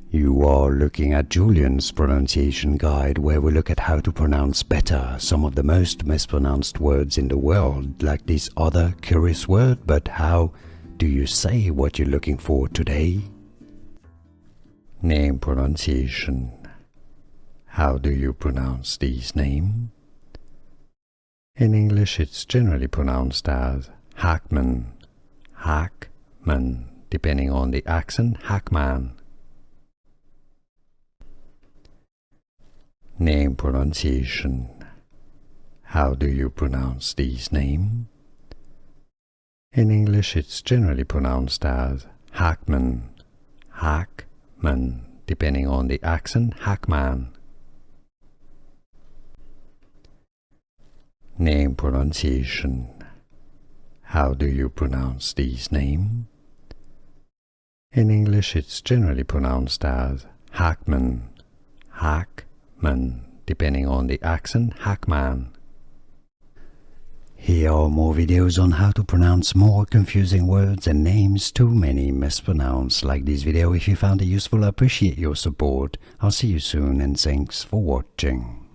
You are looking at Julian's pronunciation guide, where we look at how to pronounce better some of the most mispronounced words in the world, like this other curious word. But how do you say what you're looking for today? Name pronunciation. How do you pronounce this name? In English, it's generally pronounced as Hackman, Hackman, depending on the accent, Hackman. Name pronunciation. How do you pronounce this name? In English, it's generally pronounced as Hackman, Hackman, depending on the accent, Hackman. Name pronunciation. How do you pronounce this name? In English, it's generally pronounced as Hackman, Hackman, depending on the accent, Hackman. Here are more videos on how to pronounce more confusing words and names too many mispronounced. Like this video if you found it useful. I appreciate your support. I'll see you soon and thanks for watching.